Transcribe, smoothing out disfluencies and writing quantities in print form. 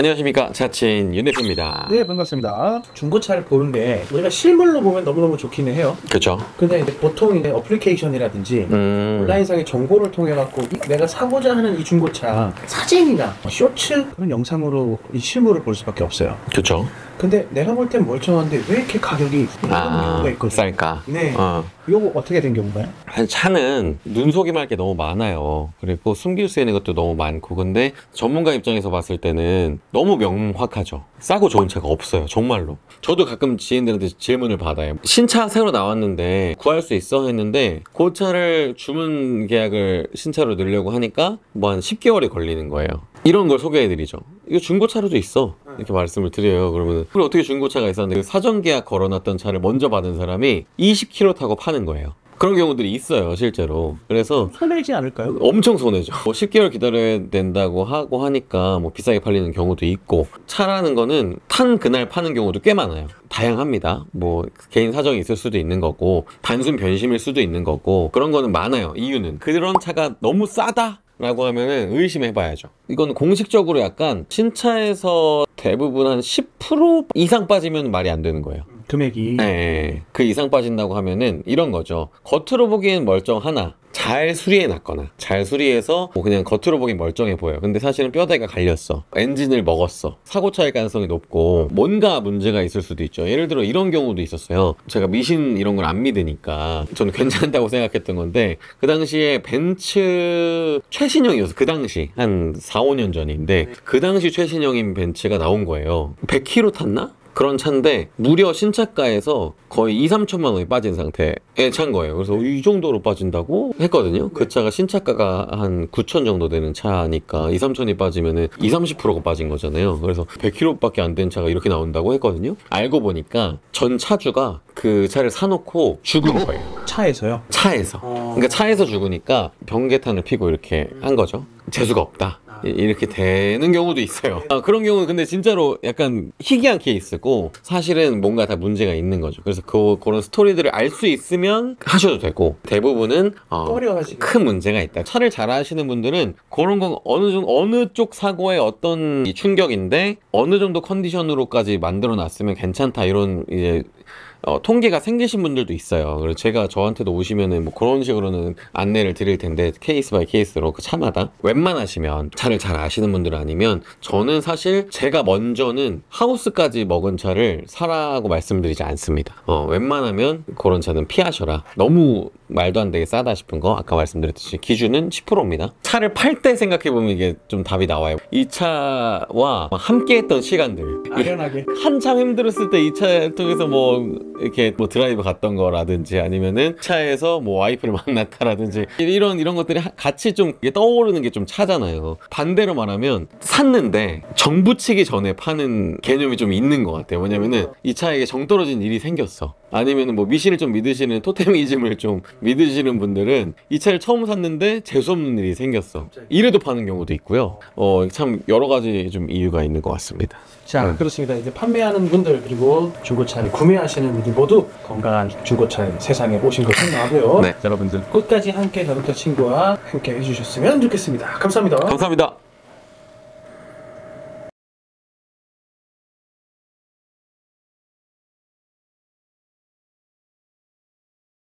안녕하십니까, 자친 윤 대표입니다. 네, 반갑습니다. 중고차를 보는데 우리가 실물로 보면 너무너무 좋기는 해요. 그렇죠. 근데 이제 보통 이제 어플리케이션이라든지 온라인상의 정보를 통해 갖고 내가 사고자 하는 이 중고차 사진이나 쇼츠 그런 영상으로 이 실물을 볼 수밖에 없어요. 그렇죠. 근데 내가 볼 땐 멀쩡한데 왜 이렇게 가격이 이런 경우가 있거든요. 쌀까? 네. 이거 어떻게 된 경우가요? 차는 눈속임할 게 너무 많아요. 그리고 숨길 수 있는 것도 너무 많고, 근데 전문가 입장에서 봤을 때는 너무 명확하죠. 싸고 좋은 차가 없어요, 정말로. 저도 가끔 지인들한테 질문을 받아요. 신차 새로 나왔는데 구할 수 있어? 했는데 그 차를 주문 계약을 신차로 넣으려고 하니까 뭐 한 10개월이 걸리는 거예요. 이런 걸 소개해드리죠. 이거 중고차로도 있어, 이렇게 말씀을 드려요. 그러면 그럼 어떻게 중고차가 있었는데 사전 계약 걸어놨던 차를 먼저 받은 사람이 20km 타고 파는 거예요. 그런 경우들이 있어요, 실제로. 그래서 손해지 않을까요? 엄청 손해죠. 뭐 10개월 기다려야 된다고 하고 하니까 뭐 비싸게 팔리는 경우도 있고, 차라는 거는 탄 그날 파는 경우도 꽤 많아요. 다양합니다. 뭐 개인 사정이 있을 수도 있는 거고, 단순 변심일 수도 있는 거고, 그런 거는 많아요. 이유는 그런 차가 너무 싸다 라고 하면은 의심해봐야죠. 이건 공식적으로 약간 신차에서 대부분 한 10% 이상 빠지면 말이 안 되는 거예요. 금액이. 네, 그 이상 빠진다고 하면은 이런 거죠. 겉으로 보기엔 멀쩡하나 잘 수리해 놨거나, 잘 수리해서 뭐 그냥 겉으로 보기엔 멀쩡해 보여요. 근데 사실은 뼈대가 갈렸어, 엔진을 먹었어, 사고차일 가능성이 높고 뭔가 문제가 있을 수도 있죠. 예를 들어 이런 경우도 있었어요. 제가 미신 이런 걸 안 믿으니까 저는 괜찮다고 생각했던 건데, 그 당시에 벤츠 최신형이었어. 그 당시 한 4, 5년 전인데 그 당시 최신형인 벤츠가 나온 거예요. 100km 탔나? 그런 차인데 무려 신차가에서 거의 2, 3천만 원이 빠진 상태의 차인 거예요. 그래서 이 정도로 빠진다고 했거든요. 그 차가 신차가가 한 9천 정도 되는 차니까 2, 3천이 빠지면은 20, 30%가 빠진 거잖아요. 그래서 100km밖에 안 된 차가 이렇게 나온다고 했거든요. 알고 보니까 전 차주가 그 차를 사놓고 죽은 거예요. 차에서요? 차에서. 그러니까 차에서 죽으니까 변계탄을 피고 이렇게 한 거죠. 재수가 없다, 이렇게 되는 경우도 있어요. 그런 경우는 근데 진짜로 약간 희귀한 케이스고, 사실은 뭔가 다 문제가 있는 거죠. 그래서 그런 스토리들을 알 수 있으면 하셔도 되고, 대부분은 큰 문제가 있다. 차를 잘 아시는 분들은 그런 건 어느 쪽 사고의 어떤 충격인데 어느 정도 컨디션으로까지 만들어 놨으면 괜찮다, 이런 이제 통계가 생기신 분들도 있어요. 그래서 제가 저한테도 오시면은 뭐 그런 식으로는 안내를 드릴 텐데, 케이스 바이 케이스로 그 차마다. 웬만하시면 차를 잘 아시는 분들 아니면, 저는 사실 제가 먼저는 하우스까지 먹은 차를 사라고 말씀드리지 않습니다. 웬만하면 그런 차는 피하셔라. 너무 말도 안 되게 싸다 싶은 거, 아까 말씀드렸듯이 기준은 10%입니다. 차를 팔 때 생각해보면 이게 좀 답이 나와요. 이 차와 함께 했던 시간들, 아련하게 한참 힘들었을 때 이 차를 통해서 뭐 이렇게 뭐 드라이브 갔던 거라든지, 아니면은 차에서 뭐 와이프를 만났다라든지, 이런 것들이 같이 좀 떠오르는 게 좀 차잖아요. 반대로 말하면 샀는데 정 붙이기 전에 파는 개념이 좀 있는 것 같아요. 왜냐면은 이 차에게 정 떨어진 일이 생겼어, 아니면은 뭐 미신을 좀 믿으시는, 토테미즘을 좀 믿으시는 분들은 이 차를 처음 샀는데 재수없는 일이 생겼어, 이래도 파는 경우도 있고요. 참 여러 가지 좀 이유가 있는 것 같습니다. 자, 그렇습니다. 이제 판매하는 분들 그리고 중고차를 구매하시는 분들 모두 건강한 중고차를 세상에 오신 것을 나고요. 네, 여러분들 끝까지 함께 자동차 친구와 함께 해주셨으면 좋겠습니다. 감사합니다. 감사합니다.